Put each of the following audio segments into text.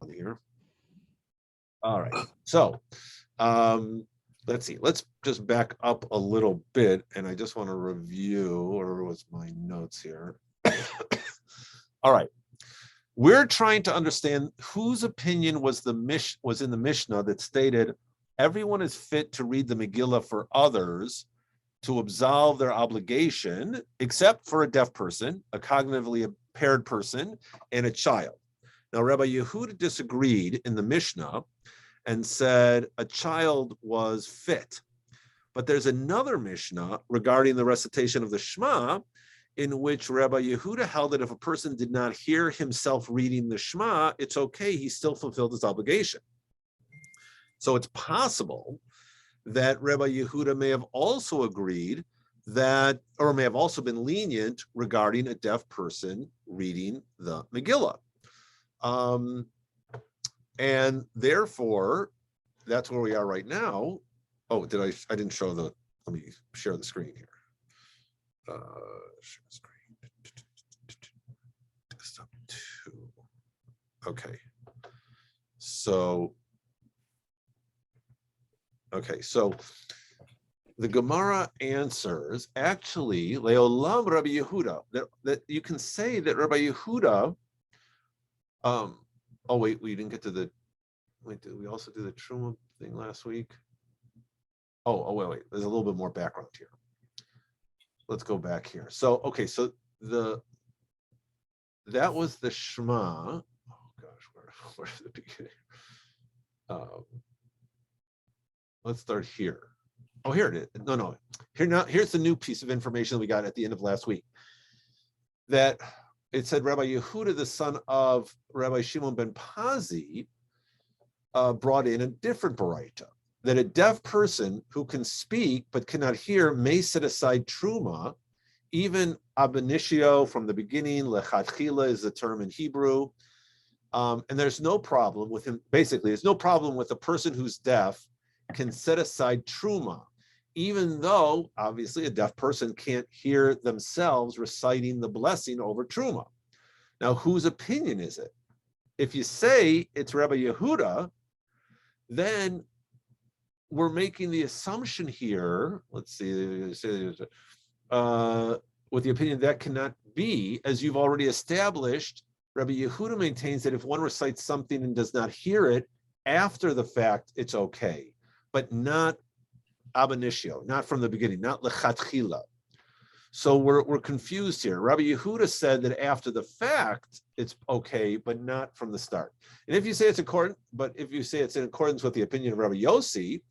on here. All right. So let's see. Let's just back up a little bit, and I just want to review where was my notes here. All right. We're trying to understand whose opinion was in the Mishnah that stated everyone is fit to read the Megillah for others to absolve their obligation, except for a deaf person, a cognitively impaired person, and a child. Now, Rabbi Yehuda disagreed in the Mishnah and said a child was fit. But there's another Mishnah regarding the recitation of the Shema, in which Rabbi Yehuda held that if a person did not hear himself reading the Shema, it's okay, he still fulfilled his obligation. So it's possible that Rabbi Yehuda may have also agreed that, or may have also been lenient regarding a deaf person reading the Megillah. And therefore, that's where we are right now. Oh, I didn't show let me share the screen here. Share screen. Desktop 2. Okay. So the Gemara answers, actually, Leolam Rabbi Yehuda, that you can say that Rabbi Yehuda, oh wait, we didn't get to did we also do the Truma thing last week? Oh, wait, there's a little bit more background here. Let's go back here. So, okay, so that was the Shema. Oh gosh, where's the beginning? Let's start here. Oh, here it is. No. Here's the new piece of information that we got at the end of last week. That it said Rabbi Yehuda, the son of Rabbi Shimon ben Pazi, brought in a different baraita, that a deaf person who can speak but cannot hear may set aside truma, even ab initio from the beginning. Lechatchila is the term in Hebrew, and there's no problem with him. Basically, there's no problem with a person who's deaf can set aside truma, even though obviously a deaf person can't hear themselves reciting the blessing over truma. Now, whose opinion is it? If you say it's Rabbi Yehuda, then we're making the assumption here, let's see, with the opinion that cannot be, as you've already established, Rabbi Yehuda maintains that if one recites something and does not hear it after the fact, it's okay, but not ab initio, not from the beginning, not lechatchila. So we're confused here. Rabbi Yehuda said that after the fact, it's okay, but not from the start. And if you say it's in accordance with the opinion of Rabbi Yossi,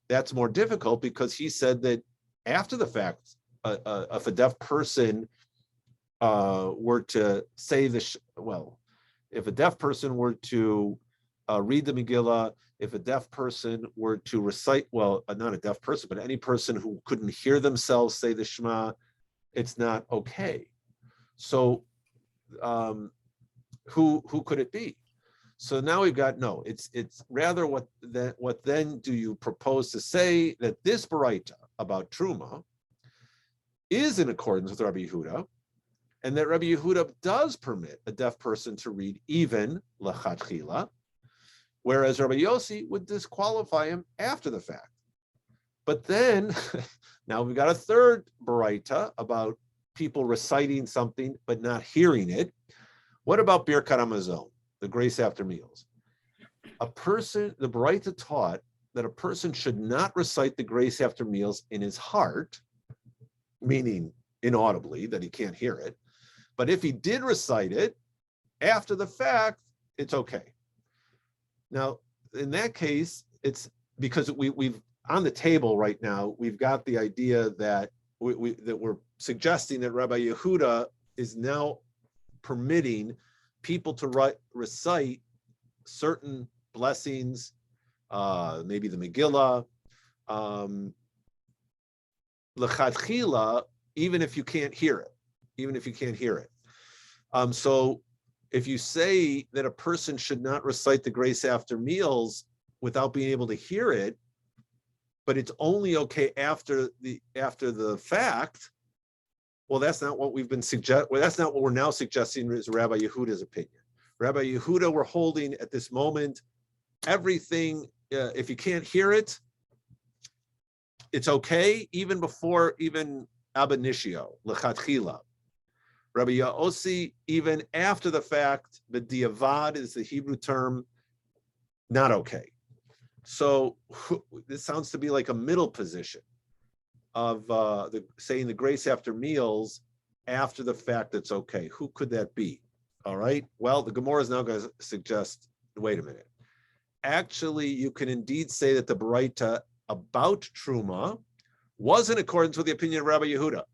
that's more difficult, because he said that after the fact, if a deaf person were to say if a deaf person were to read the Megillah, if a deaf person were to recite, not a deaf person, but any person who couldn't hear themselves say the Shema, it's not okay. So who could it be? So now we've got, no, it's rather what then do you propose to say that this baraita about Truma is in accordance with Rabbi Yehuda, and that Rabbi Yehuda does permit a deaf person to read even lechatchila, whereas Rabbi Yossi would disqualify him after the fact. But then, now we've got a third baraita about people reciting something but not hearing it. What about Birkat Hamazon, the grace after meals? The baraita taught that a person should not recite the grace after meals in his heart, meaning inaudibly, that he can't hear it. But if he did recite it after the fact, it's okay. Now, in that case, it's because we've on the table right now, we've got the idea that we're suggesting that Rabbi Yehuda is now permitting people to recite certain blessings, maybe the Megillah, lechatchila, even if you can't hear it. So if you say that a person should not recite the grace after meals without being able to hear it, but it's only okay after the fact, well, that's not what we've been that's not what we're now suggesting is Rabbi Yehuda's opinion. Rabbi Yehuda were holding at this moment everything. If you can't hear it, it's okay, even before even ab initio, lechatchila. Rabbi Yossi, even after the fact, the diavad is the Hebrew term, not okay. So this sounds to be like a middle position of saying the grace after meals after the fact that's okay. Who could that be? All right. Well, the Gemara is now going to suggest, wait a minute. Actually, you can indeed say that the Baraita about Truma was in accordance with the opinion of Rabbi Yehuda,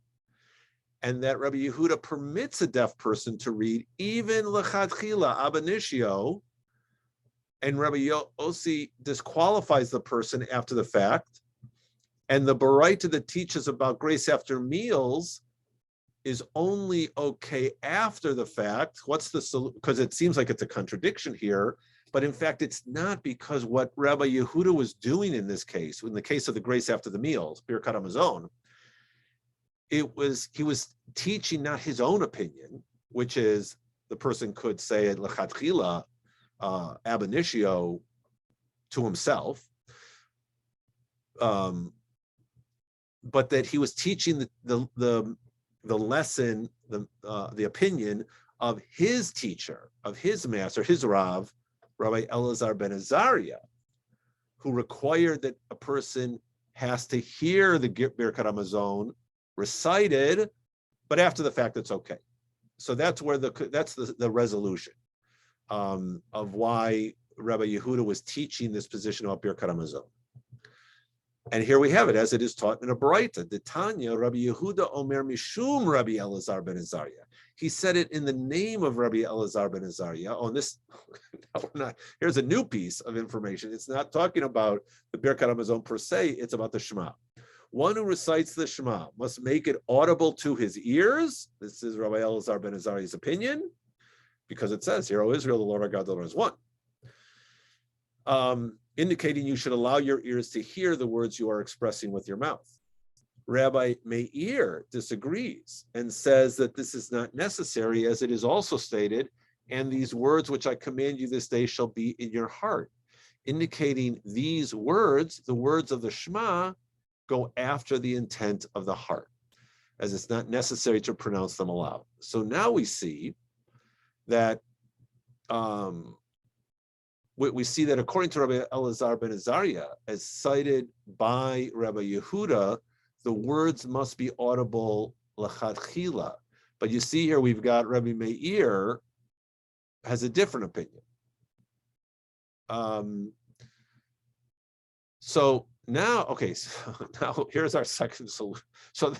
and that Rabbi Yehuda permits a deaf person to read even lechatchila ab initio, and Rabbi Yossi disqualifies the person after the fact, and the Baraita that teaches about grace after meals is only okay after the fact. What's the solution? Because it seems like it's a contradiction here, but in fact, it's not, because what Rabbi Yehuda was doing in this case, in the case of the grace after the meals, Birkat Hamazon, he was teaching not his own opinion, which is the person could say it lechatchila ab initio to himself, but that he was teaching the lesson, the opinion of his teacher, of his master, his Rav, Rabbi Elazar ben Azariah, who required that a person has to hear the Birkat Hamazon recited, but after the fact, it's okay. So that's where that's the resolution of why Rabbi Yehuda was teaching this position about Birkat Hamazon. And here we have it, as it is taught in a Baraita. The Tanya, Rabbi Yehuda Omer Mishum Rabbi Elazar ben Azariah. He said it in the name of Rabbi Elazar ben Azariah. On this, here's a new piece of information. It's not talking about the Birkat Hamazon per se, it's about the Shema. One who recites the Shema must make it audible to his ears. This is Rabbi Elazar ben Azariah's opinion, because it says, "Hear, O Israel, the Lord our God, the Lord is one." Indicating you should allow your ears to hear the words you are expressing with your mouth. Rabbi Meir disagrees and says that this is not necessary, as it is also stated, "And these words which I command you this day shall be in your heart," indicating these words, the words of the Shema, go after the intent of the heart, as it's not necessary to pronounce them aloud. So now we see that we see that according to Rabbi Elazar ben Azariah, as cited by Rabbi Yehuda, the words must be audible lechatchila. But you see here, we've got Rabbi Meir has a different opinion. So now here's our second solution. So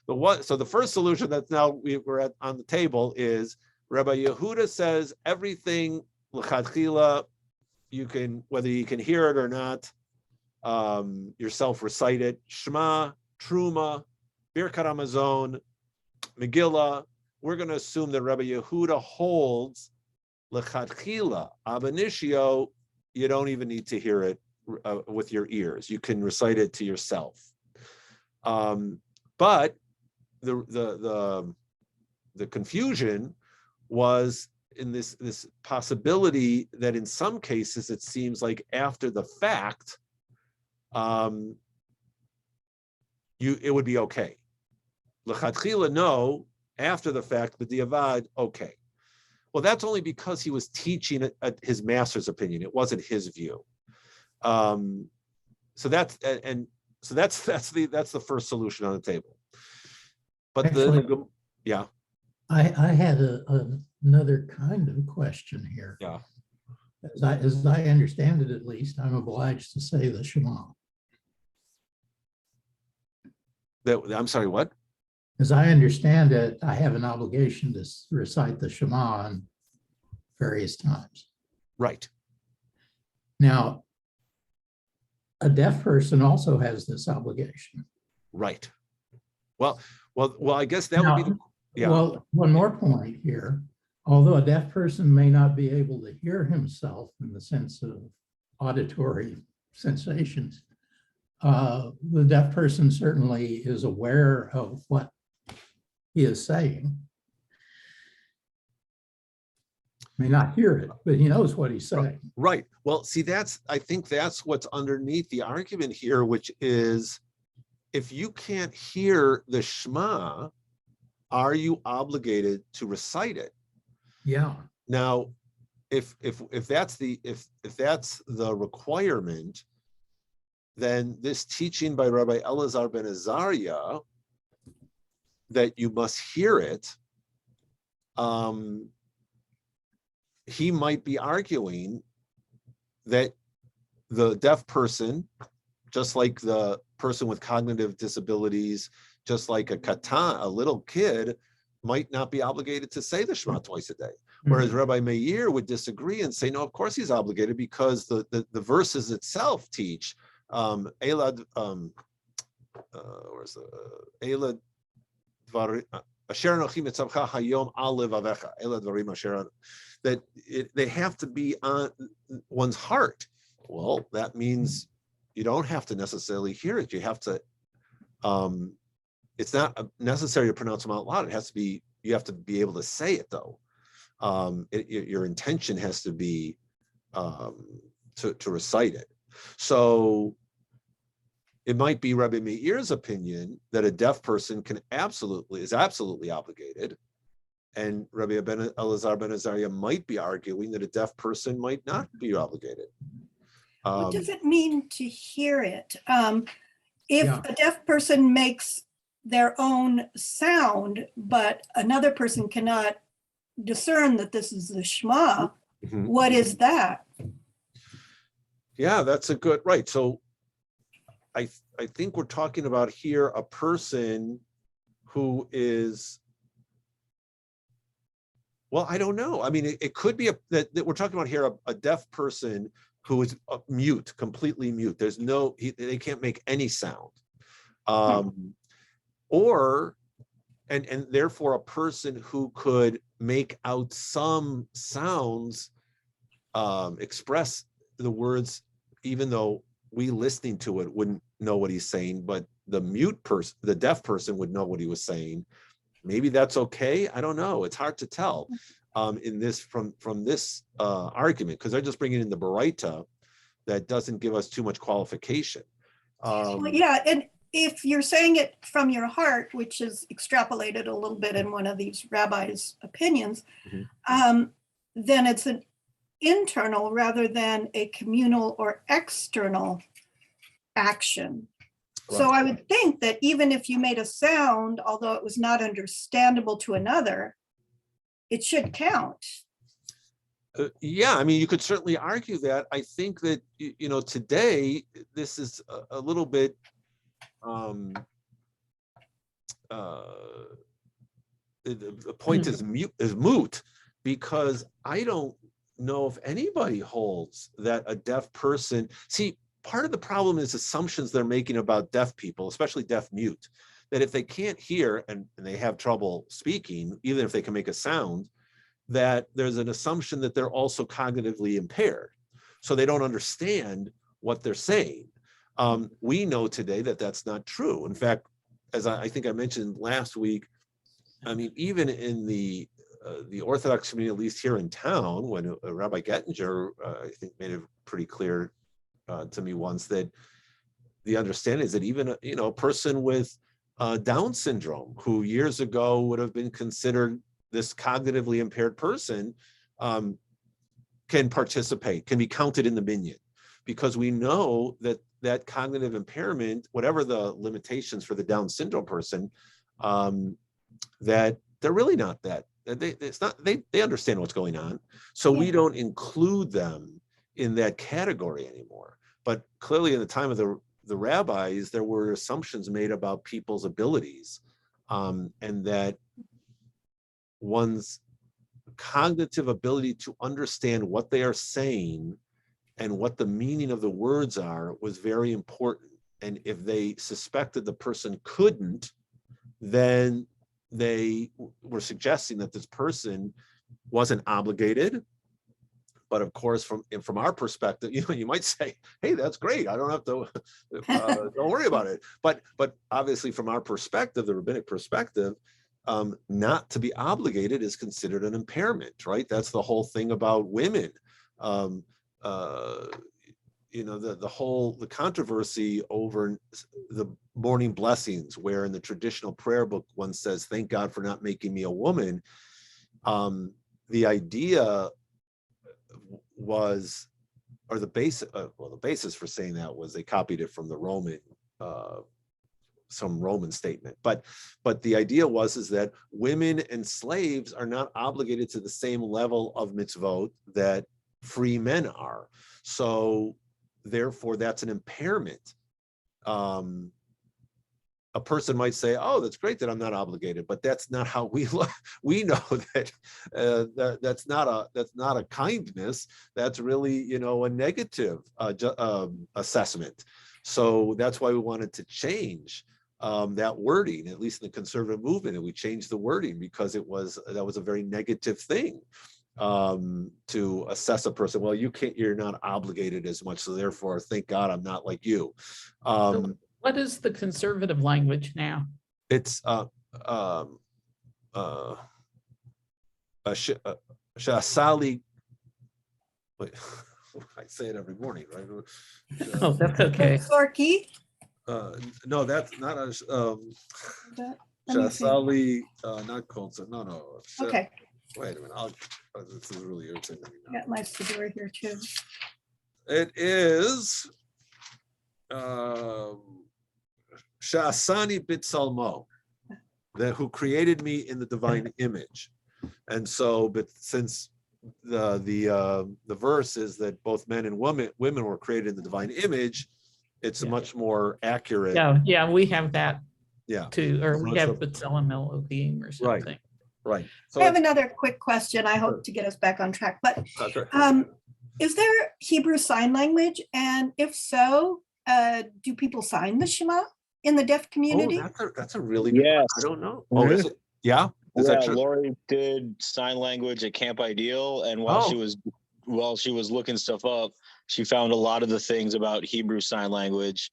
the first solution that's now we're at on the table is Rabbi Yehuda says everything lechatchila, you can, whether you can hear it or not, yourself recite it. Shema, Truma, Birkat Hamazon, Megillah. We're going to assume that Rabbi Yehuda holds lechatchila ab initio. You don't even need to hear it with your ears. You can recite it to yourself. But the confusion was in this possibility that in some cases it seems like after the fact, it would be okay. Lechatchila, no. After the fact, but diavad, okay. Well, that's only because he was teaching his master's opinion. It wasn't his view. So that's the first solution on the table. But actually, yeah. I had another kind of question here. Yeah. As I understand it, at least, I'm obliged to say the Shema. I'm sorry, what? As I understand it, I have an obligation to recite the Shema on various times. Right. Now, a deaf person also has this obligation. Right. Well, I guess that would be yeah. Well, one more point here. Although a deaf person may not be able to hear himself in the sense of auditory sensations, the deaf person certainly is aware of what he is saying. May not hear it, but he knows what he's saying. Right. Well, see, I think that's what's underneath the argument here, which is if you can't hear the Shema, are you obligated to recite it? Yeah. Now, if that's the requirement, then this teaching by Rabbi Elazar ben Azariah that you must hear it, he might be arguing that the deaf person, just like the person with cognitive disabilities, just like a katan, a little kid, might not be obligated to say the Shema twice a day. Whereas Rabbi Meir would disagree and say, no, of course he's obligated, because the verses itself teach Elad, where's the Elad Asher Anochi Mitzavcha Hayom Al Levavecha, Elad Dvarim Asher, that they have to be on one's heart. Well, that means you don't have to necessarily hear it. You have to, it's not necessary to pronounce them out loud. It has to be, you have to be able to say it though. Your intention has to be to recite it. So it might be Rabbi Meir's opinion that a deaf person is absolutely obligated. And Rabbi Elazar ben Azariah might be arguing that a deaf person might not be obligated. What does it mean to hear it? If a deaf person makes their own sound, but another person cannot discern that this is the Shema, what is that? Yeah, that's a good, right. So I think we're talking about here a person who is, well, I don't know. I mean, it could be that we're talking about here a deaf person who is mute, completely mute. There's no, they can't make any sound. Or, and therefore a person who could make out some sounds, express the words, even though we listening to it wouldn't know what he's saying, but the mute person, the deaf person would know what he was saying. Maybe that's okay. I don't know. It's hard to tell in this from this argument, because they're just bringing in the Baraita that doesn't give us too much qualification. Well, yeah, and if you're saying it from your heart, which is extrapolated a little bit in one of these rabbis' opinions, then it's an internal rather than a communal or external action. Right. So I would think that even if you made a sound, although it was not understandable to another, it should count. Yeah, I mean, you could certainly argue that. I think that, you know, today, this is a little bit, the point is moot, because I don't know if anybody holds that a deaf person, see, part of the problem is assumptions they're making about deaf people, especially deaf mute, that if they can't hear and they have trouble speaking, even if they can make a sound, that there's an assumption that they're also cognitively impaired. So they don't understand what they're saying. We know today that that's not true. In fact, as I think I mentioned last week, I mean, even in the Orthodox community, at least here in town, when Rabbi Gettinger, I think, made it pretty clear to me once that the understanding is that even a person with Down syndrome, who years ago would have been considered this cognitively impaired person, can participate, can be counted in the minyan, because we know that that cognitive impairment, whatever the limitations for the Down syndrome person, that they're really not that. They understand what's going on. So we don't include them in that category anymore. But clearly in the time of the rabbis, there were assumptions made about people's abilities, and that one's cognitive ability to understand what they are saying and what the meaning of the words are was very important. And if they suspected the person couldn't, then they were suggesting that this person wasn't obligated. But of course, from our perspective, you might say, "Hey, that's great. I don't have to. Don't worry about it." But obviously, from our perspective, the rabbinic perspective, not to be obligated is considered an impairment, right? That's the whole thing about women. You know, the controversy over the morning blessings, where in the traditional prayer book one says, "Thank God for not making me a woman." The idea was, or the basis for saying that was they copied it from the Roman, some Roman statement. But the idea is that women and slaves are not obligated to the same level of mitzvot that free men are. So therefore, that's an impairment. A person might say, "Oh, that's great that I'm not obligated," but that's not how we look. We know that that's not a kindness. That's really, you know, a negative assessment. So that's why we wanted to change that wording, at least in the conservative movement, and we changed the wording because that was a very negative thing. To assess a person, well, you're not obligated as much, so therefore, thank God I'm not like you. So what is the conservative language now? It's Shasali. Wait, I say it every morning, right? Oh, that's okay. Sorky. No, that's not a Let me see. Shasali, not Colson. No. Okay, Wait a minute. This is really irritating me now. got my Siddur here too. It is Sha'asani B'Tsalmo, who created me in the divine image. And so, but since the verse is that both men and women were created in the divine image, it's Yeah. much more accurate. Yeah, we have that Yeah, too, or we have So- B'Tselem Elohim or Right. something. right. So I have another quick question. I hope to get us back on track, but that's right. is there Hebrew Sign Language? And if so, do people sign the Shema in the deaf Oh, community? that's a really good Yes. question. I don't know. Oh, is it? Yeah. Is Yeah, that true? Lori did sign language at Camp Ideal, and while Oh. she was looking stuff up, she found a lot of the things about Hebrew Sign Language.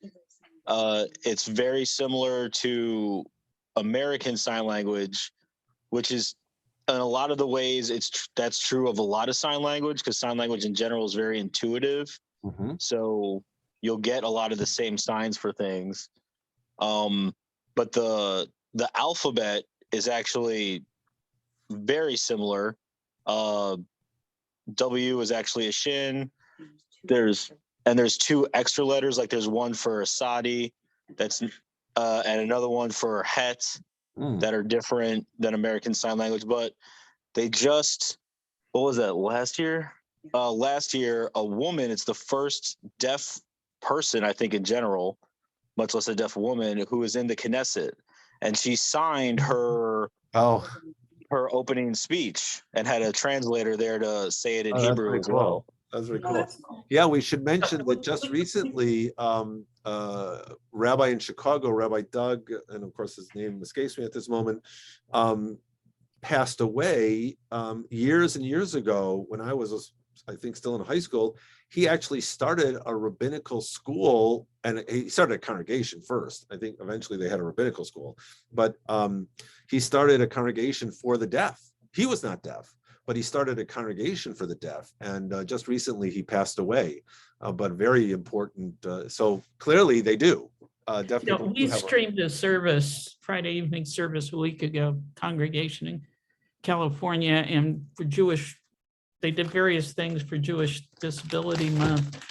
It's very similar to American Sign Language, which is in a lot of the ways that's true of a lot of sign language, because sign language in general is very intuitive. Mhm. So you'll get a lot of the same signs for things. But the alphabet is actually very similar. W is actually a shin. There's two extra letters, like there's one for Sadi that's and another one for Het Mm. that are different than American Sign Language. But they just, what was that, last year? Last year, a woman, it's the first deaf person, I think, in general, much less a deaf woman, who was in the Knesset. And she signed her Oh, opening speech and had a translator there to say it in oh, that's Hebrew very as well. cool. That's very Oh, cool. that's cool. Yeah, we should mention that just recently, Rabbi in Chicago, Rabbi Doug, and of course his name escapes me at this moment, passed away years and years ago when I was, I think, still in high school. He actually started a rabbinical school, and he started a congregation first. I think eventually they had a rabbinical school, but he started a congregation for the deaf. He was not deaf, but he started a congregation for the deaf, and just recently he passed away. But very important. So clearly they do. Deaf You know, people do we have a- streamed a service, Friday evening service a week ago, congregation in California, and for Jewish, they did various things for Jewish Disability Month.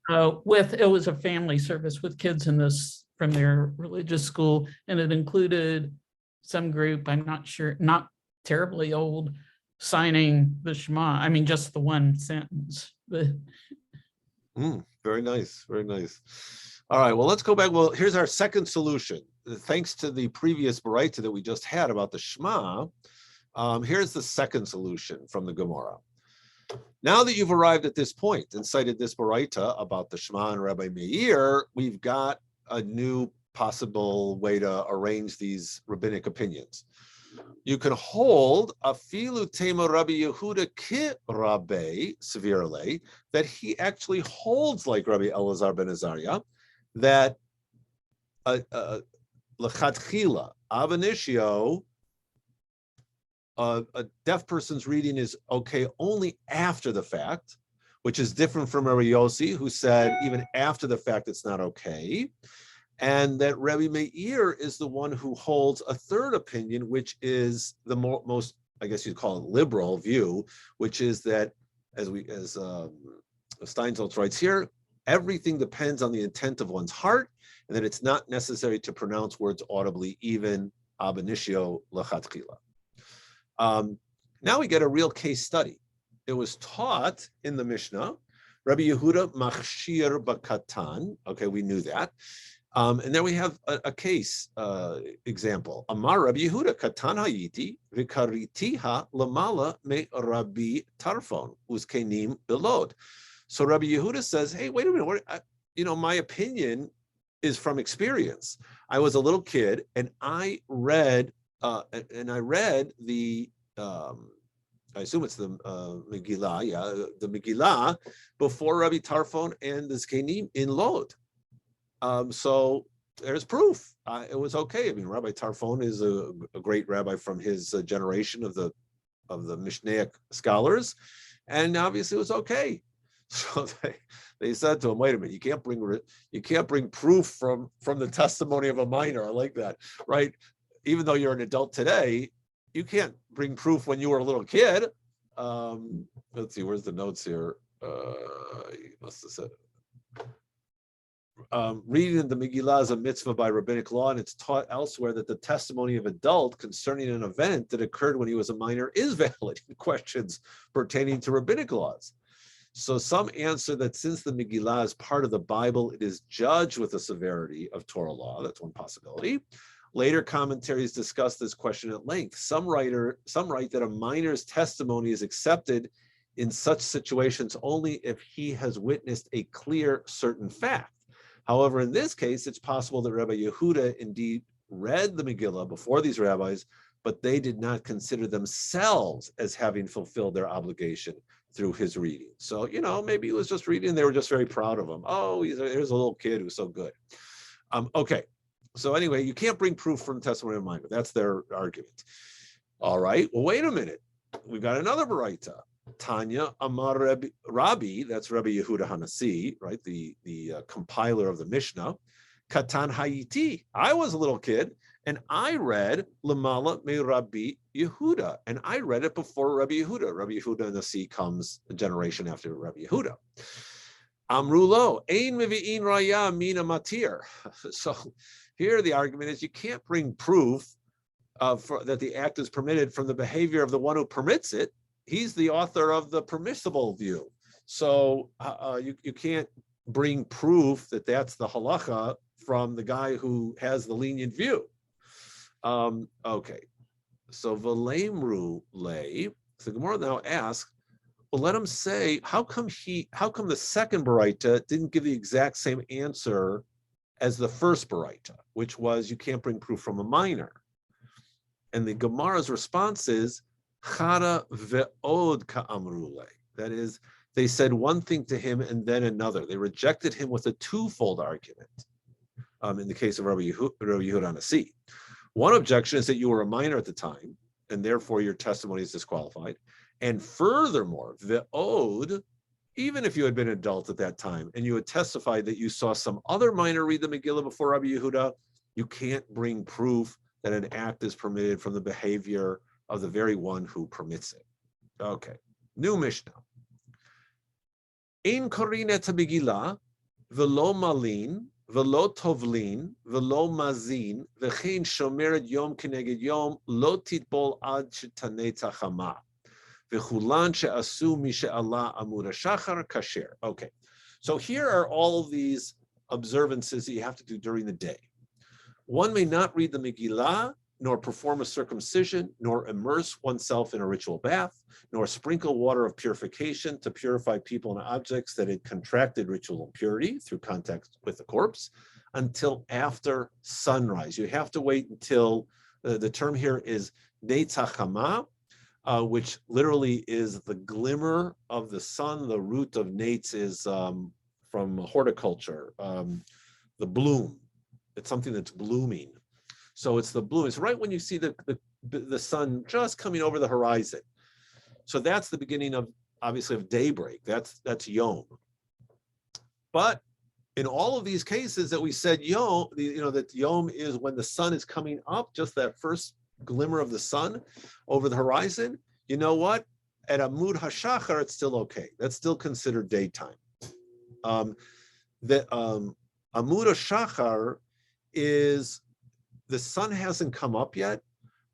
It was a family service with kids in this from their religious school, and it included some group, I'm not sure, not terribly old, signing the Shema. I mean, just the one sentence, but Very nice, very nice. All right, well, let's go back. Well, here's our second solution. Thanks to the previous Baraita that we just had about the Shema, here's the second solution from the Gemara. Now that you've arrived at this point and cited this Baraita about the Shema and Rabbi Meir, we've got a new possible way to arrange these rabbinic opinions. You can hold a filu tema Rabbi Yehuda ki Rabbi Sevirle, that he actually holds like Rabbi Elazar ben Azariah, that lechatchila ab initio a deaf person's reading is okay only after the fact, which is different from Rabbi Yossi, who said even after the fact it's not okay. And that Rabbi Meir is the one who holds a third opinion, which is the most, I guess you'd call it liberal view, which is that, as Steinsaltz writes here, everything depends on the intent of one's heart, and that it's not necessary to pronounce words audibly, even ab initio lechatchila. Now we get a real case study. It was taught in the Mishnah, Rabbi Yehuda machshir bakatan. Okay, we knew that. And then we have a case example. Amar Rabbi Yehuda katan hayiti v'karitiha lamala me Rabbi Tarfon uskenim belod. So Rabbi Yehuda says, hey, wait a minute, my opinion is from experience. I was a little kid and I read the I assume it's the Megillah, the Megillah before Rabbi Tarfon and the Zkenim in Lod. So there's proof. It was okay. I mean, Rabbi Tarfon is a great rabbi from his generation of the Mishnaic scholars, and obviously it was okay. So they said to him, "Wait a minute, you can't bring proof from the testimony of a minor." I like that, right? Even though you're an adult today, you can't bring proof when you were a little kid. Let's see, where's the notes here? He must have said. Reading the Megillah is a mitzvah by rabbinic law, and it's taught elsewhere that the testimony of adult concerning an event that occurred when he was a minor is valid in questions pertaining to rabbinic laws. So some answer that since the Megillah is part of the Bible, it is judged with the severity of Torah law. That's one possibility. Later commentaries discuss this question at length. Some write that a minor's testimony is accepted in such situations only if he has witnessed a clear, certain fact. However, in this case, it's possible that Rabbi Yehuda indeed read the Megillah before these rabbis, but they did not consider themselves as having fulfilled their obligation through his reading. So, maybe he was just reading, they were just very proud of him. Oh, here's a little kid who's so good. Okay. So anyway, you can't bring proof from testimony of a minor. That's their argument. All right. Well, wait a minute. We've got another baraita. Tanya Amar Rabbi, that's Rabbi Yehuda Hanasi, right? The compiler of the Mishnah. Katan Hayiti. I was a little kid and I read Lamala Me Rabbi Yehuda, and I read it before Rabbi Yehuda. Rabbi Yehuda Hanasi comes a generation after Rabbi Yehuda. Amrulo, Ein Mivi'in Raya Mina Matir. So here the argument is you can't bring proof that the act is permitted from the behavior of the one who permits it. He's the author of the permissible view. So you can't bring proof that that's the halacha from the guy who has the lenient view. Okay, so V'leimru lei. So Gemara now asks, well, let him say, how come the second baraita didn't give the exact same answer as the first baraita, which was you can't bring proof from a minor? And the Gemara's response is chara ve'od ka'amru lei. That is, they said one thing to him and then another. They rejected him with a twofold argument. In the case of Rabbi Yehuda Hanasi, one objection is that you were a minor at the time, and therefore your testimony is disqualified. And furthermore, ve'od, even if you had been an adult at that time and you had testified that you saw some other minor read the Megillah before Rabbi Yehuda, you can't bring proof that an act is permitted from the behavior of the very one who permits it. Okay, new Mishnah. Ein korinet Megillah velo malin velo tovlin velo mazin v'chein shomeret yom keneged yom lo titbol ad shetanei tzachama. Okay, so here are all of these observances that you have to do during the day. One may not read the Megillah, nor perform a circumcision, nor immerse oneself in a ritual bath, nor sprinkle water of purification to purify people and objects that had contracted ritual impurity through contact with the corpse until after sunrise. You have to wait until, the term here is Neitzachama, which literally is the glimmer of the sun. The root of nates is from horticulture, the bloom. It's something that's blooming. So it's the bloom. It's right when you see the the sun just coming over the horizon. So that's the beginning of, obviously, of daybreak. That's Yom. But in all of these cases that we said Yom, that Yom is when the sun is coming up, just that first glimmer of the sun over the horizon. You know what? At Amud HaShachar, it's still okay. That's still considered daytime. The Amud HaShachar is, the sun hasn't come up yet,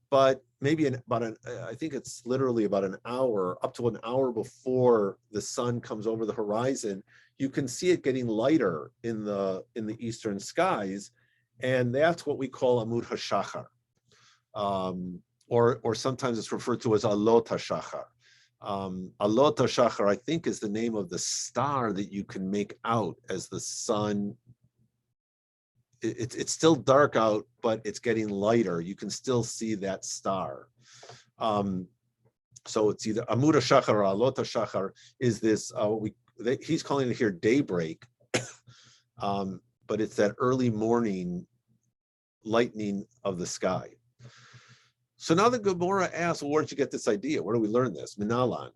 but maybe I think it's literally about an hour, up to an hour before the sun comes over the horizon, you can see it getting lighter in the eastern skies, and that's what we call Amud HaShachar, or sometimes it's referred to as Alot HaShachar. Alot HaShachar, I think, is the name of the star that you can make out as the sun. It's still dark out, but it's getting lighter. You can still see that star. So it's either Amud HaShachar or Alot HaShachar is this, he's calling it here daybreak, but it's that early morning lightning of the sky. So now the Gemara asks, well, where did you get this idea? Where do we learn this? Minalan.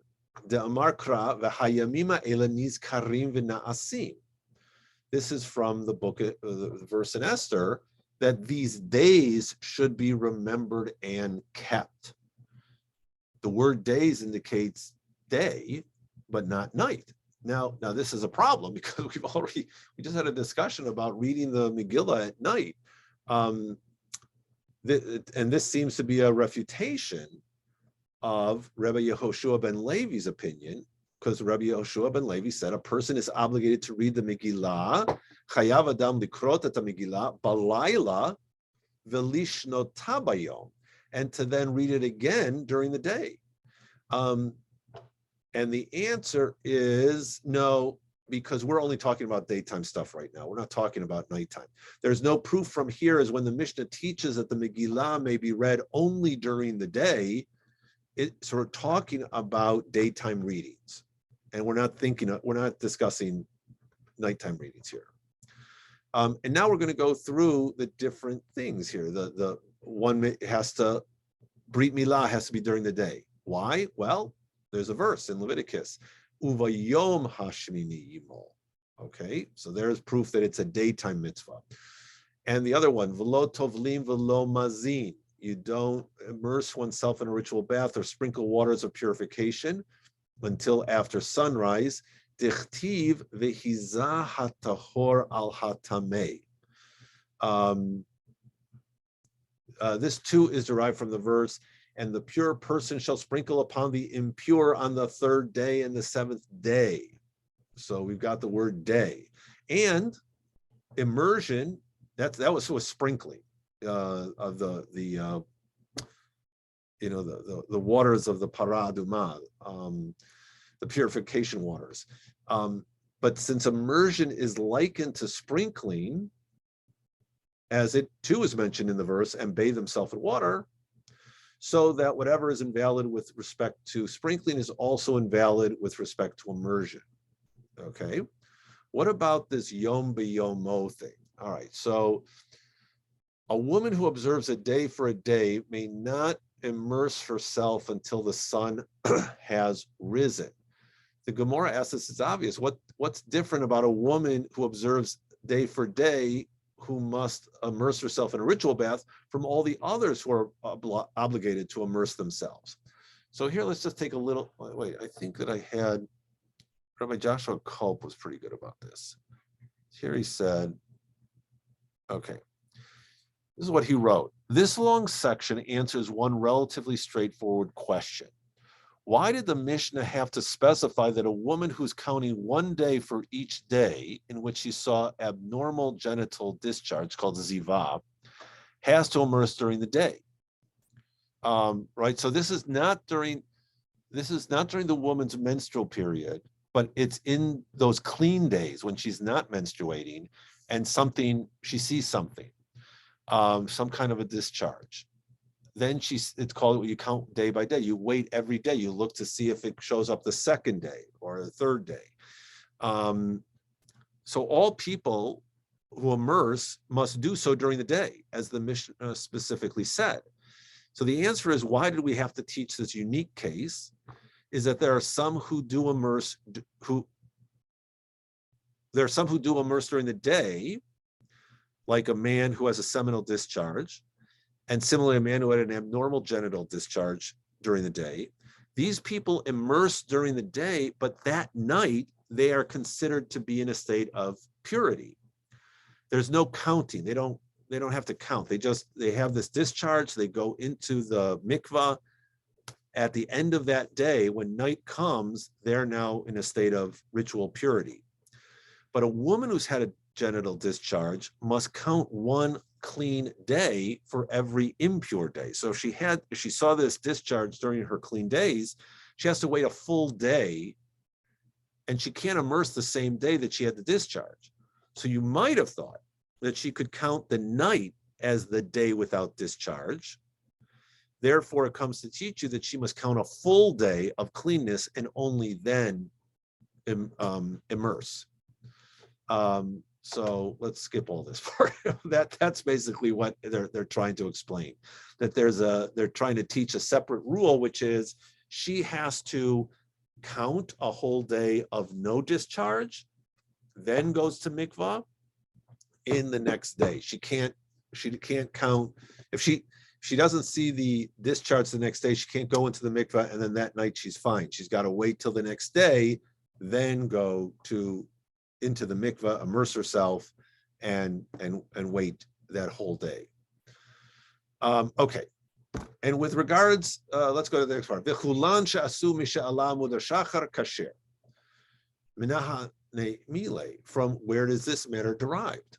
De Amar Kra v'hayamima elaniz karim v'na'asim. This is from the book, the verse in Esther, that these days should be remembered and kept. The word days indicates day, but not night. Now this is a problem because we just had a discussion about reading the Megillah at night. And this seems to be a refutation of Rabbi Yehoshua ben Levi's opinion, because Rabbi Yehoshua ben Levi said a person is obligated to read the Megillah, chayav adam likrot et Megillah balayla v'lishnota bayom, and to then read it again during the day. And the answer is no, because we're only talking about daytime stuff right now. We're not talking about nighttime. There's no proof from here as when the Mishnah teaches that the Megillah may be read only during the day. It's sort of talking about daytime readings. And we're not discussing nighttime readings here. And now we're going to go through the different things here. The one has to, Brit Milah has to be during the day. Why? Well, there's a verse in Leviticus, Uvayom Hashmini Yimol. Okay, so there's proof that it's a daytime mitzvah. And the other one, V'lo tovlim v'lo mazin. You don't immerse oneself in a ritual bath or sprinkle waters of purification until after sunrise. Dichtiv v'hizah hatahor al hatamei. This too is derived from the verse, and the pure person shall sprinkle upon the impure on the third day and the seventh day. So we've got the word day. And immersion, that was sprinkling of the waters of the Parah Adumah, the purification waters. But since immersion is likened to sprinkling, as it too is mentioned in the verse, and bathe himself in water, so that whatever is invalid with respect to sprinkling is also invalid with respect to immersion. Okay, what about this Yom B'Yomo thing? All right, so a woman who observes a day for a day may not immerse herself until the sun has risen. The Gemara asks us, it's obvious. What's different about a woman who observes day for day who must immerse herself in a ritual bath from all the others who are obligated to immerse themselves? So here, let's just take a little, wait, I think that I had, Rabbi Joshua Culp was pretty good about this. Here he said, okay, this is what he wrote. This long section answers one relatively straightforward question. Why did the Mishnah have to specify that a woman who's counting one day for each day in which she saw abnormal genital discharge called zivah has to immerse during the day? Right. So this is not during the woman's menstrual period, but it's in those clean days when she's not menstruating and she sees something, some kind of a discharge. Then it's called, you count day by day. You wait every day. You look to see if it shows up the second day or the third day. So all people who immerse must do so during the day, as the Mishnah specifically said. So the answer is, why did we have to teach this unique case? Is that there are some who do immerse during the day, like a man who has a seminal discharge, and similarly a man who had an abnormal genital discharge during the day. These people immerse during the day, but that night they are considered to be in a state of purity. There's no counting. They don't have to count. They have this discharge. They go into the mikvah. At the end of that day, when night comes, they're now in a state of ritual purity. But a woman who's had a genital discharge must count one clean day for every impure day. So if she saw this discharge during her clean days, she has to wait a full day, and she can't immerse the same day that she had the discharge. So you might have thought that she could count the night as the day without discharge. Therefore, it comes to teach you that she must count a full day of cleanness and only then immerse. So let's skip all this part. That's basically what they're trying to explain. That they're trying to teach a separate rule, which is she has to count a whole day of no discharge, then goes to mikvah in the next day. She can't count if she doesn't see the discharge the next day. She can't go into the mikvah and then that night she's fine. She's got to wait till the next day, then go into the mikvah, immerse herself, and wait that whole day. Okay, and with regards, let's go to the next part. V'chulan she'asu misha'ala amud hashachar kasher. Minaha mile. From where does this matter derived?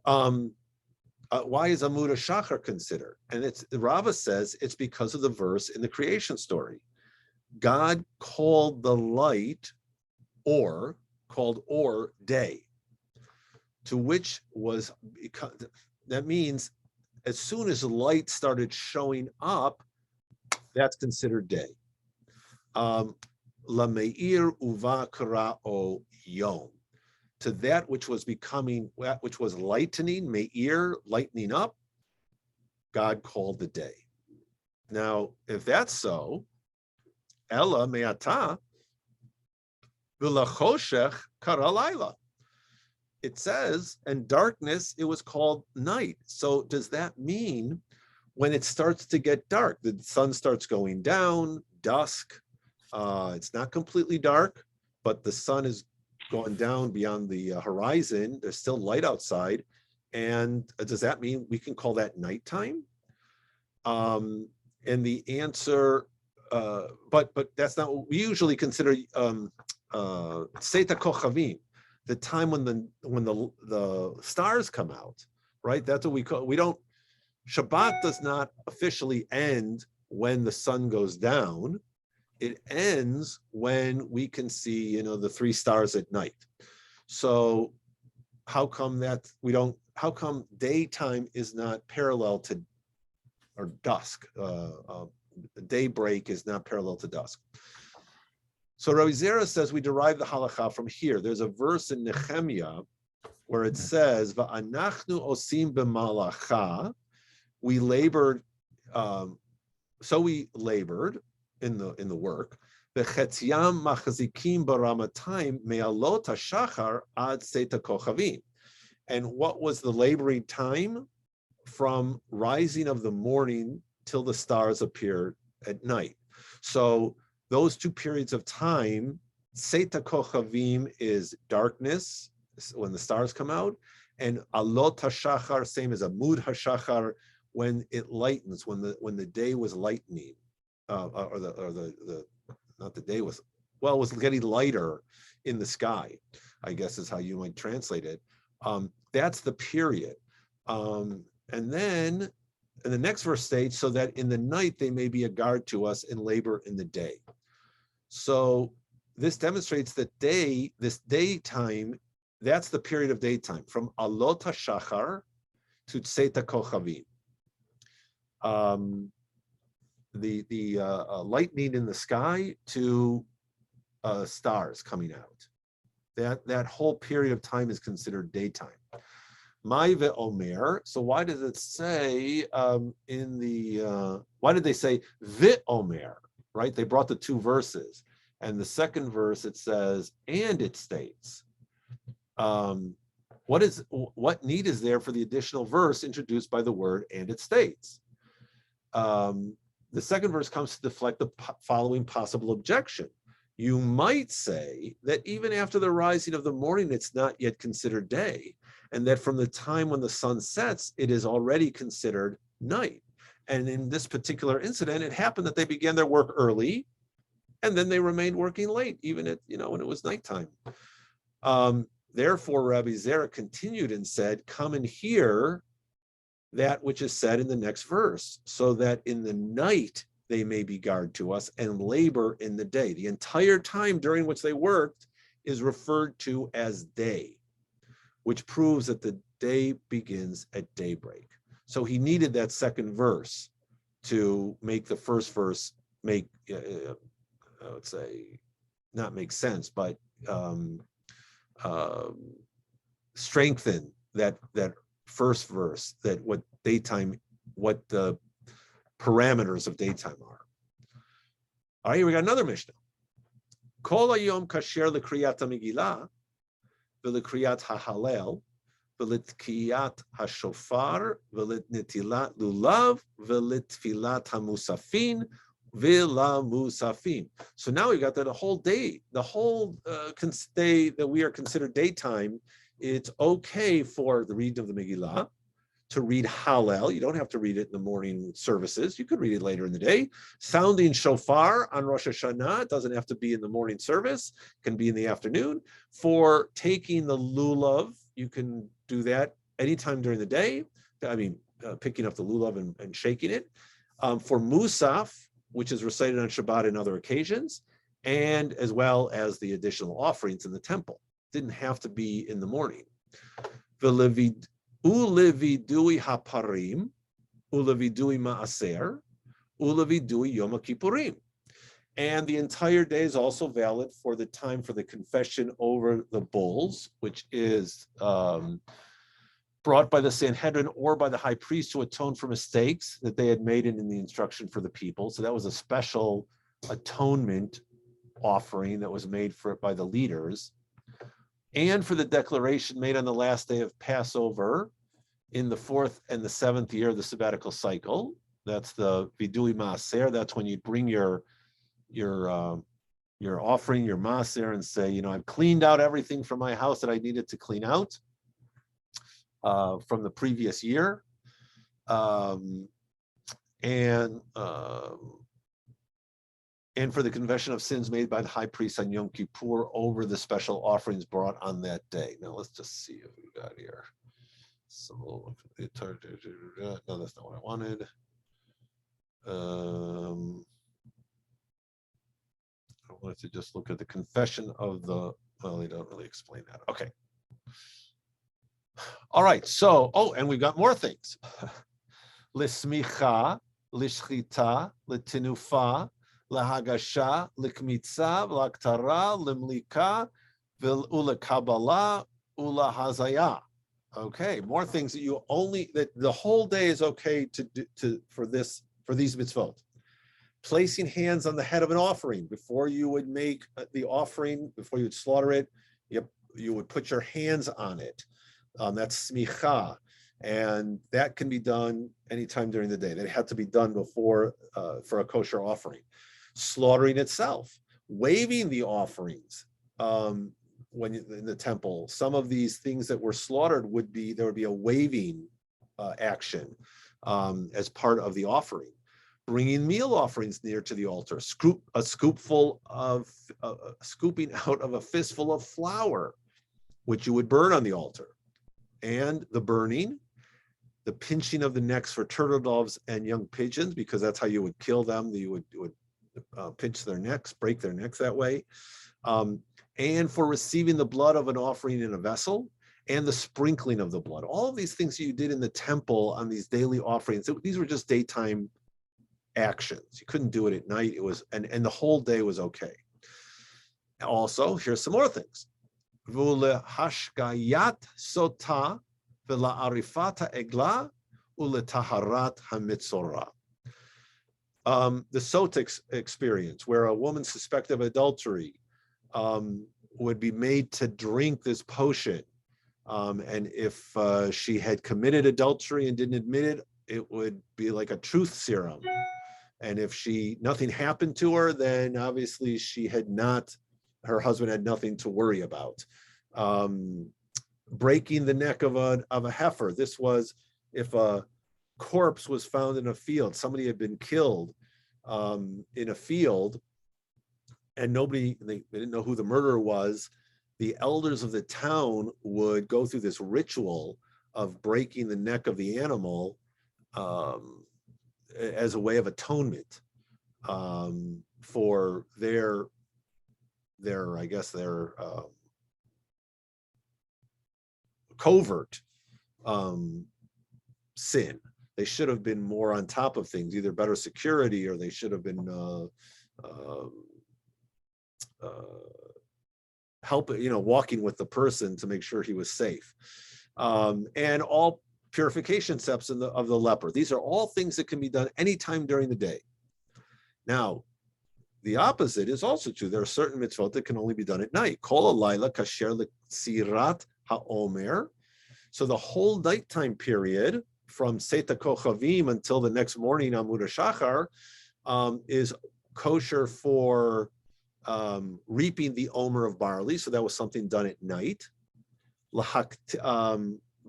Why is Amud HaShachar considered? And Rava says it's because of the verse in the creation story. God called the light or day, to which was, that means as soon as light started showing up, that's considered day. La meir uva kara'o yom. To that which was lightening, meir, lightening up, God called the day. Now, if that's so, Ella me'ata v'lachoshech kara laila. It says, and darkness, it was called night. So does that mean when it starts to get dark, the sun starts going down, dusk, it's not completely dark, but the sun is going down beyond the horizon, there's still light outside, and does that mean we can call that nighttime? And the answer, but that's not what we usually consider Seta Kochavim, the time when the stars come out, right? That's what we call. We don't. Shabbat does not officially end when the sun goes down. It ends when we can see, the three stars at night. So how come how come daytime is not parallel to, or dusk, daybreak is not parallel to dusk? So Rabbi Zera says we derive the halacha from here. There's a verse in Nehemiah where it says, "Va'anachnu osim b'malacha," we labored, so we labored in the work. V'chetziam machazikim baramatayim me'alot hashachar ad seta kochavim. And what was the laboring time? From rising of the morning till the stars appeared at night. So those two periods of time, Seta Kochavim is darkness, when the stars come out, and Alot HaShachar, same as Amud HaShachar, when it lightens, when the day was lightening, or not the day was, well, it was getting lighter in the sky, I guess is how you might translate it. That's the period. And then and the next verse states, so that in the night they may be a guard to us and labor in the day. So this demonstrates that this daytime, that's the period of daytime, from Alot HaShachar to Tzeta Kochavim. The lightning in the sky to stars coming out. That whole period of time is considered daytime. Mai ve'omer. So why does it say why did they say ve'omer, right? They brought the two verses. And the second verse, it says, and it states. What need is there for the additional verse introduced by the word and it states? The second verse comes to deflect the following possible objection. You might say that even after the rising of the morning, it's not yet considered day, and that from the time when the sun sets, it is already considered night. And in this particular incident, it happened that they began their work early, and then they remained working late, even at, when it was nighttime. Therefore, Rabbi Zera continued and said, come and hear that which is said in the next verse, so that in the night they may be guard to us and labor in the day. The entire time during which they worked is referred to as day, which proves that the day begins at daybreak. So he needed that second verse to make the first verse make, I would say, not make sense, but strengthen that first verse, that what the parameters of daytime are. All right, here we got another Mishnah. Kol hayom kasher lekriyat ha-megillah v'lekriyat ha-halel v'letkiyat ha-shofar v'letnetilat lulav v'letfilat ha-musafin v'la-musafin. So now we got that the whole day day that we are considered daytime. It's okay for the reading of the Megillah, to read Hallel. You don't have to read it in the morning services. You could read it later in the day. Sounding shofar on Rosh Hashanah, it doesn't have to be in the morning service. It can be in the afternoon. For taking the lulav, you can do that anytime during the day. I mean, picking up the lulav and shaking it. For Musaf, which is recited on Shabbat and other occasions, and as well as the additional offerings in the temple. Didn't have to be in the morning. Ulevidui haparim, ulevidui maaser, ulevidui yom kippurim. And the entire day is also valid for the time for the confession over the bulls, which is brought by the Sanhedrin or by the high priest to atone for mistakes that they had made in the instruction for the people. So that was a special atonement offering that was made by the leaders. And for the declaration made on the last day of Passover in the 4th and the 7th year of the sabbatical cycle. That's the Vidui Maaser. That's when you bring your offering, your Maaser, and say, I've cleaned out everything from my house that I needed to clean out from the previous year. And for the confession of sins made by the high priest on Yom Kippur over the special offerings brought on that day. Now let's just see what we got here. So, no, that's not what I wanted. I wanted to just look at the confession of well, they don't really explain that. Okay. All right, so, and we've got more things. L'smicha, l'shchita, l'tinufa, lahagasha, l'kmitza, l'ktara, l'mlika, ulakabala, ulahazaya. Okay, more things that the whole day is okay to do for these mitzvot. Placing hands on the head of an offering before you would make the offering, before you would slaughter it, you would put your hands on it. That's smicha, and that can be done anytime during the day. That had to be done before for a kosher offering. Slaughtering itself, waving the offerings when in the temple. Some of these things that were slaughtered there would be a waving action as part of the offering. Bringing meal offerings near to the altar, scooping out of a fistful of flour, which you would burn on the altar. And the burning, the pinching of the necks for turtle doves and young pigeons, because that's how you would kill them. You would pinch their necks, break their necks that way. And for receiving the blood of an offering in a vessel, and the sprinkling of the blood. All of these things you did in the temple on these daily offerings, these were just daytime actions. You couldn't do it at night. It was, and the whole day was okay. Also, here's some more things. V'ulehashgayat sota v'la'arifat ha'egla u'letaharat hamitzorah. The Sotek experience, where a woman suspected of adultery would be made to drink this potion. And if she had committed adultery and didn't admit it, it would be like a truth serum. And if nothing happened to her, then obviously her husband had nothing to worry about. Breaking the neck of a heifer. This was if a corpse was found in a field, somebody had been killed in a field, and they didn't know who the murderer was. The elders of the town would go through this ritual of breaking the neck of the animal as a way of atonement for their covert sin. They should have been more on top of things, either better security, or they should have been walking with the person to make sure he was safe. And all purification steps of the leper. These are all things that can be done anytime during the day. Now, the opposite is also true. There are certain mitzvot that can only be done at night. Kol halayla kasher l'tzirat ha'omer. So the whole nighttime period, from Seta Kochavim until the next morning, Amud HaShachar, is kosher for reaping the omer of barley. So that was something done at night.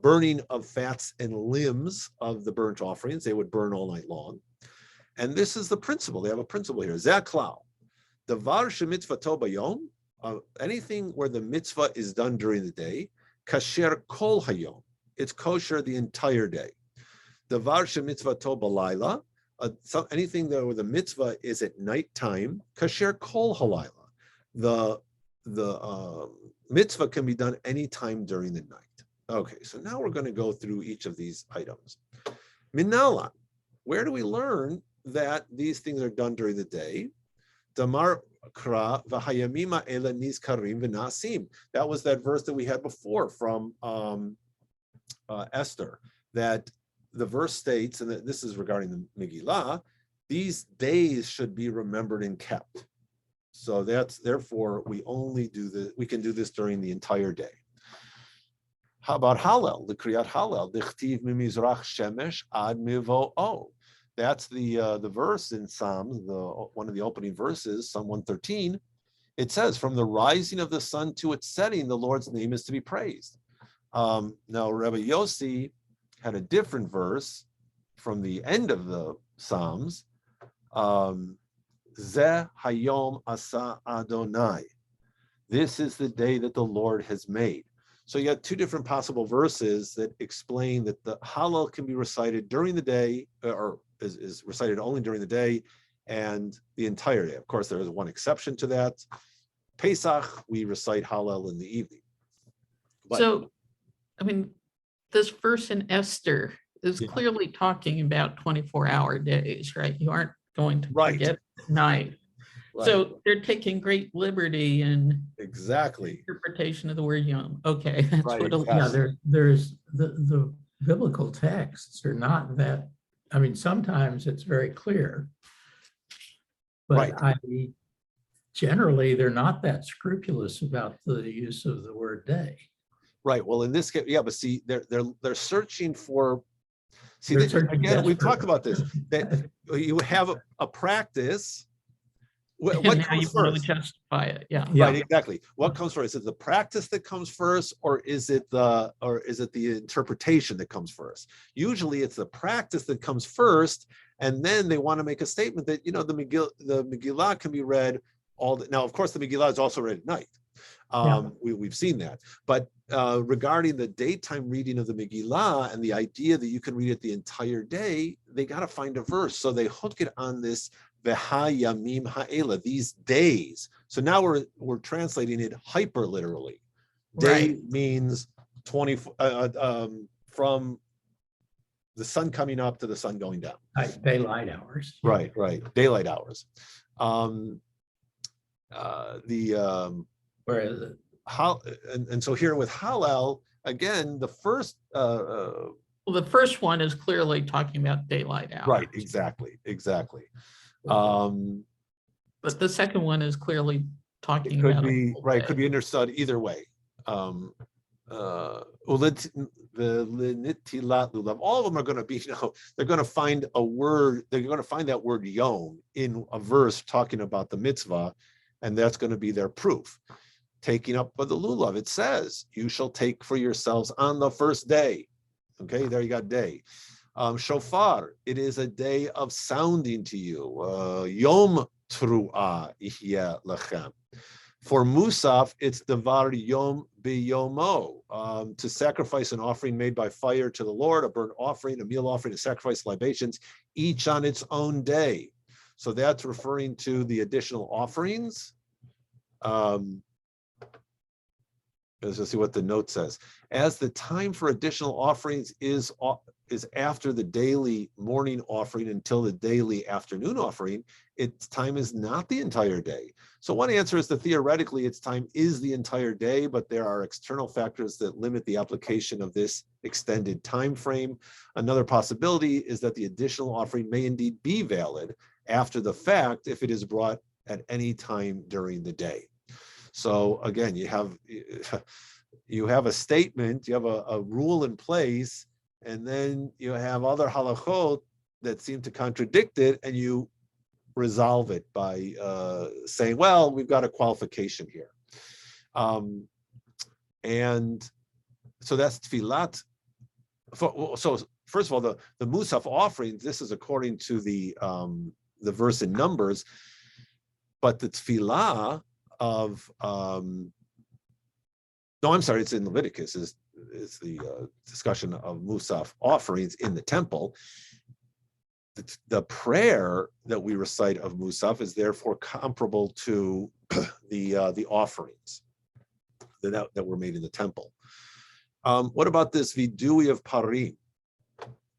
Burning of fats and limbs of the burnt offerings, they would burn all night long. And this is the principle. They have a principle here. Zaklau. Davar shemitzvato bayom, anything where the mitzvah is done during the day, kasher kol hayom, it's kosher the entire day. Davar shemitzvato balayla, anything where the mitzvah is at nighttime, kasher kol halayla. The mitzvah can be done anytime during the night. Okay, so now we're going to go through each of these items. Minalan, where do we learn that these things are done during the day? Damar kra v'hayamima ela nizkarim v'nasim. That was that verse that we had before from Esther, that the verse states, and this is regarding the Megillah, these days should be remembered and kept. So therefore we can do this during the entire day. How about Hallel, the Kriyat Hallel, Dichtiv mimizrach shemesh ad mivo'o. That's the verse in Psalms, one of the opening verses, Psalm 113. It says, from the rising of the sun to its setting, the Lord's name is to be praised. Now, Rabbi Yossi had a different verse from the end of the Psalms. Zeh hayom asa Adonai. This is the day that the Lord has made. So you got two different possible verses that explain that the Hallel can be recited during the day, or is recited only during the day and the entire day. Of course, there is one exception to that. Pesach, we recite Hallel in the evening. But, So, I mean, this verse in Esther is clearly talking about 24-hour days, right? You aren't going to forget at night. right, So they're taking great liberty in exactly. interpretation of the word yom. Okay, that's Right, what it'll exactly. Yeah, there's the biblical texts are not that, I mean, sometimes it's very clear. But generally, they're not that scrupulous about the use of the word day. Right. Well, in this case, yeah, but see, they're searching for. See, They're searching again, we've desperately. talked about this. That you have a practice. What And now you comes want to first? justify it. Yeah. Yeah. Right, exactly. What comes first? Is it the practice that comes first, or is it the interpretation that comes first? Usually, it's the practice that comes first, and then they want to make a statement that the Megillah can be read now. Of course, the Megillah is also read at night. We've seen that, but regarding the daytime reading of the Megillah and the idea that you can read it the entire day, they got to find a verse. So they hook it on this v'hayamim ha'ela, these days. So now we're translating it hyper literally. Day means 24 from the sun coming up to the sun going down. Daylight hours. Right, daylight hours. Whereas And so here with Hallel, again, the first, Well, the first one is clearly talking about daylight hours. right, exactly. But the second one is clearly talking It could about. a be, full right, day. could be understood either way. The linitilat lulav, all of them are going to be, they're going to find a word, they're going to find that word yom in a verse talking about the mitzvah, and that's going to be their proof. Taking up of the lulav, it says, you shall take for yourselves on the first day. Okay, there you got day. Shofar, it is a day of sounding to you. Yom tru'ah ihya lechem. For Musaf, it's Devar Yom Biyomo, to sacrifice an offering made by fire to the Lord, a burnt offering, a meal offering, a sacrifice libations, each on its own day. So that's referring to the additional offerings. Let's see what the note says. As the time for additional offerings is after the daily morning offering until the daily afternoon offering, its time is not the entire day. So one answer is that theoretically its time is the entire day, but there are external factors that limit the application of this extended time frame. Another possibility is that the additional offering may indeed be valid after the fact if it is brought at any time during the day. So again, you have a statement, you have a rule in place, and then you have other halachot that seem to contradict it, and you resolve it by saying, well, we've got a qualification here. And so that's tefillat. So first of all, the Musaf offerings, this is according to the verse in Numbers, but the tefillah of no, I'm sorry, it's in Leviticus, is the discussion of Musaf offerings in the temple. The prayer that we recite of Musaf is therefore comparable to the offerings that were made in the temple. What about this vidui of parim?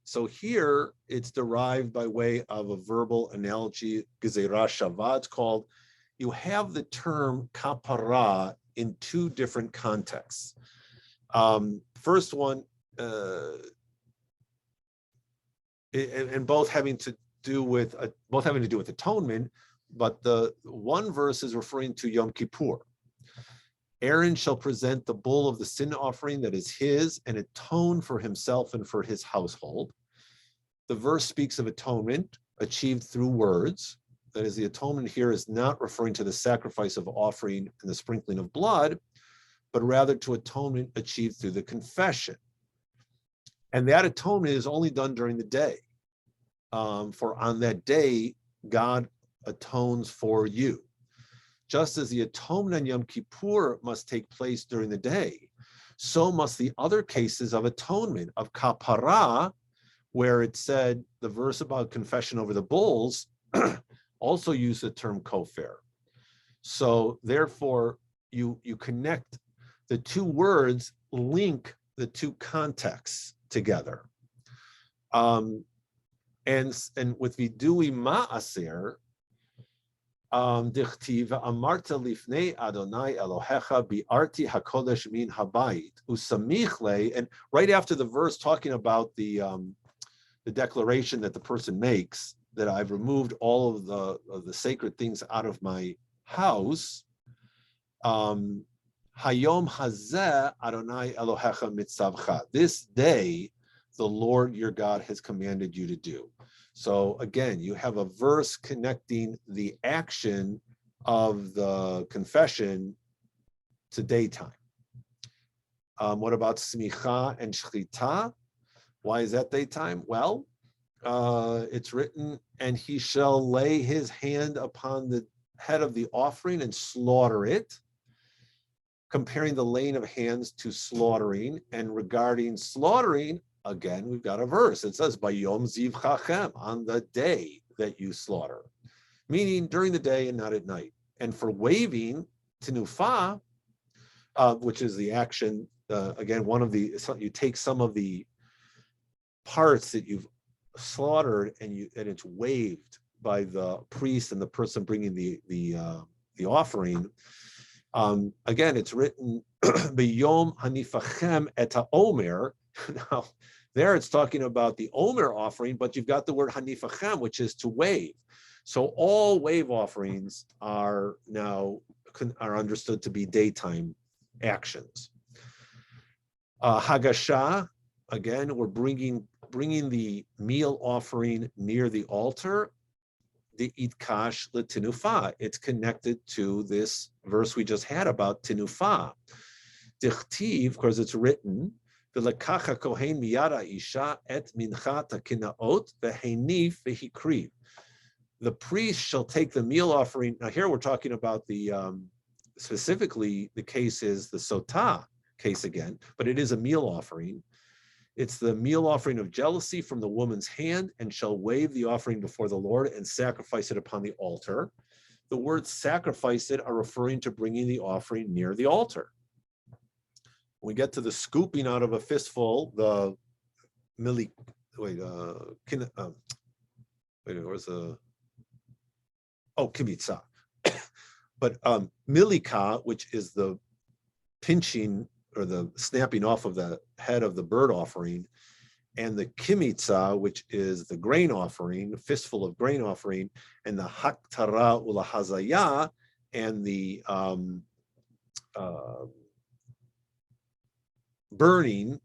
So here it's derived by way of a verbal analogy, gezerah shavah, it's called. You have the term kapara in two different contexts. First one, and both having to do with atonement, but the one verse is referring to Yom Kippur. Aaron shall present the bull of the sin offering that is his and atone for himself and for his household. The verse speaks of atonement achieved through words. That is, the atonement here is not referring to the sacrifice of offering and the sprinkling of blood, but rather to atonement achieved through the confession. And that atonement is only done during the day. For on that day, God atones for you. Just as the atonement on Yom Kippur must take place during the day, so must the other cases of atonement, of kapara, where it said the verse about confession over the bulls, also use the term kofar. So therefore, you connect the two words, link the two contexts together. And with vidui ma'aser, dichtiv amarta lifnei Adonai Elohecha bi'arti hakodesh min habayit usamichle, and right after the verse talking about the declaration that the person makes, that I've removed all of the sacred things out of my house. Hayom hazeh Adonai Elohecha mitzavcha. This day, the Lord your God has commanded you to do. So again, you have a verse connecting the action of the confession to daytime. What about smicha and shchita? Why is that daytime? Well, it's written, and he shall lay his hand upon the head of the offering and slaughter it, comparing the laying of hands to slaughtering. And regarding slaughtering, again, we've got a verse. It says, Bayom ziv chachem, on the day that you slaughter, meaning during the day and not at night. And for waving, tenufa, which is the action, again, you take some of the parts that you've slaughtered and it's waved by the priest and the person bringing the offering. Again, it's written B'yom hanifachem et haomer. Now, there it's talking about the omer offering, but you've got the word hanifachem, which is to wave. So all wave offerings are now understood to be daytime actions. Hagasha, again, we're bringing the meal offering near the altar. The itkash l'tinufa. It's connected to this verse we just had about tinufa. Dichtiv, of course, it's written. V'lekacha kohen miyada isha et minchat hakinaot v'henif v'hikriv. The priest shall take the meal offering. Now here we're talking about the specifically the case is the sotah case again, but it is a meal offering. It's the meal offering of jealousy from the woman's hand, and shall wave the offering before the Lord and sacrifice it upon the altar. The words sacrifice it are referring to bringing the offering near the altar. When we get to the scooping out of a fistful, the kimitza. But milika, which is the pinching or the snapping off of the head of the bird offering, and the kimitza, which is the grain offering, a fistful of grain offering, and the haktara ulahazaya, and the burning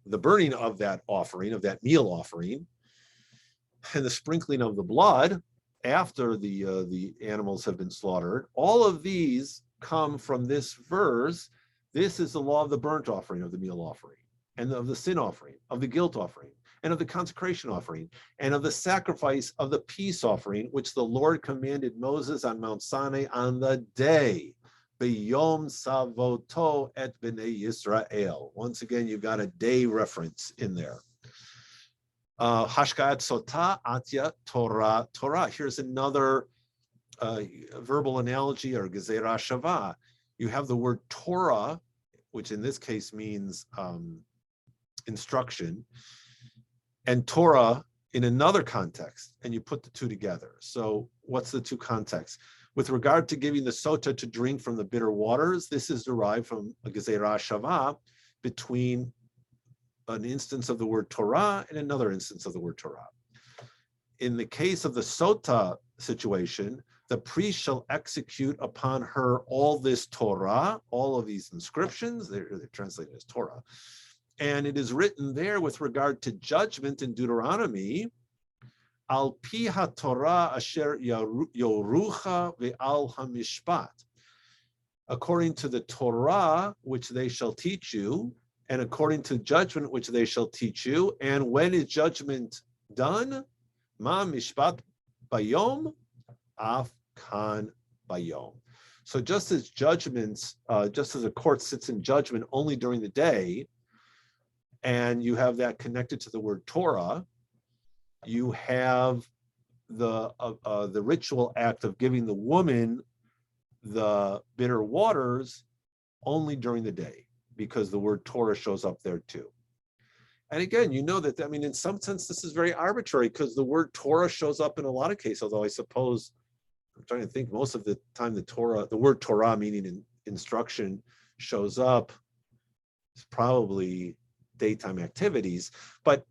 of that offering, of that meal offering, and the sprinkling of the blood after the animals have been slaughtered. All of these come from this verse. This is the law of the burnt offering, of the meal offering, and of the sin offering, of the guilt offering, and of the consecration offering, and of the sacrifice of the peace offering, which the Lord commanded Moses on Mount Sinai on the day, B'yom Savoto et B'nei Yisrael. Once again, you've got a day reference in there. Hashkat Sotah Atya Torah. Here's another verbal analogy, or Gezerah Shavah. You have the word Torah, which in this case means instruction, and Torah in another context, and you put the two together. So what's the two contexts? With regard to giving the sota to drink from the bitter waters, this is derived from a Gezerah Shavah between an instance of the word Torah and another instance of the word Torah. In the case of the sota situation, the priest shall execute upon her all this Torah, all of these inscriptions, they're translated as Torah. And it is written there with regard to judgment in Deuteronomy, Al pi ha-Torah asher yorucha ve'al hamishpat. According to the Torah, which they shall teach you, and according to judgment, which they shall teach you. And when is judgment done? Ma mishpat bayom, af kan bayom. So just as judgments, just as a court sits in judgment only during the day, and you have that connected to the word Torah, you have the ritual act of giving the woman the bitter waters only during the day, because the word Torah shows up there too. And again, you know that, I mean, in some sense, this is very arbitrary, because the word Torah shows up in a lot of cases, although I suppose, I'm trying to think, most of the time the word Torah, meaning instruction, shows up, it's probably daytime activities, but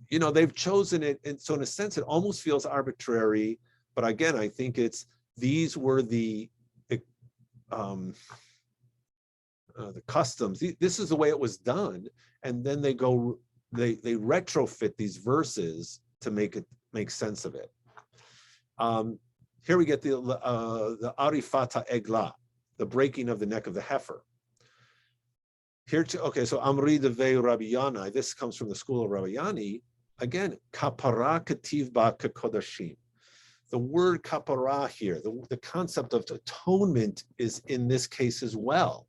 you know, they've chosen it. And so in a sense, it almost feels arbitrary, but again, I think these were the customs. This is the way it was done. And then they retrofit these verses to make sense of it. Here we get the arifata egla, the breaking of the neck of the heifer. Here too, okay, so Amri Devei Rabbi Yanai, this comes from the school of Rabbi Yani. Again, kapara kativ ba kakodashim. The word kapara here, the concept of atonement is in this case as well.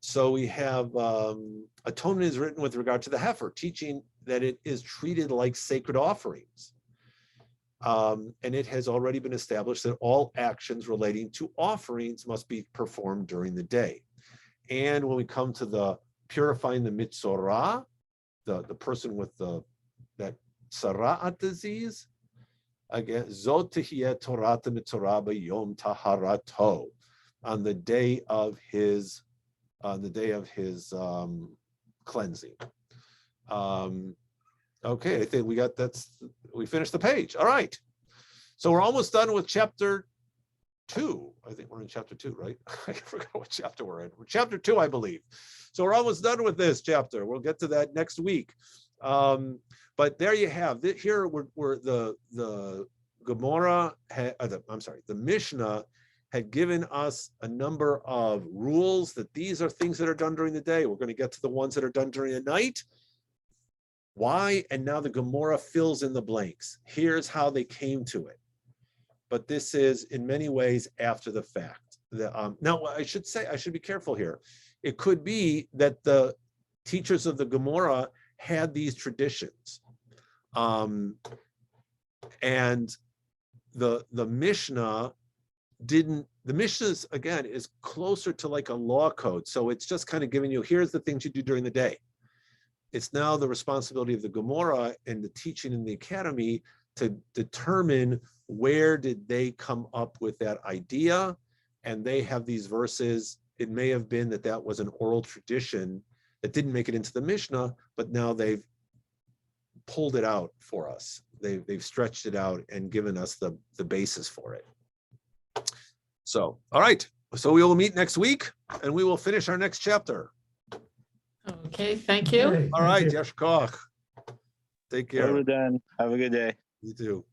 So we have atonement is written with regard to the heifer, teaching that it is treated like sacred offerings. And it has already been established that all actions relating to offerings must be performed during the day. And when we come to the purifying the mitzorah, the person with that sara'at disease, again, zot tehiyeh torah mitzorah b'yom taharato. on the day of his cleansing. Okay, I think we finished the page. All right. So we're almost done with chapter 2. I think we're in chapter 2, right? I forgot what chapter we're in. We're chapter 2, I believe. So we're almost done with this chapter. We'll get to that next week. But there you have it. Here we're the Gemara, the Mishnah had given us a number of rules that these are things that are done during the day. We're going to get to the ones that are done during the night. Why? And now the Gemara fills in the blanks. Here's how they came to it. But this is in many ways after the fact. Now, I should be careful here. It could be that the teachers of the Gemara had these traditions. And the Mishnah didn't. The Mishnah, again, is closer to like a law code. So it's just kind of giving you, here's the things you do during the day. It's now the responsibility of the Gemara and the teaching in the academy to determine where did they come up with that idea. And they have these verses. It may have been that was an oral tradition that didn't make it into the Mishnah, but now they've pulled it out for us. They've stretched it out and given us the basis for it. So, all right. So we will meet next week and we will finish our next chapter. Okay, thank you. Okay, All thank right, you. Yesh Koach. Take care. Well done. Have a good day. You too.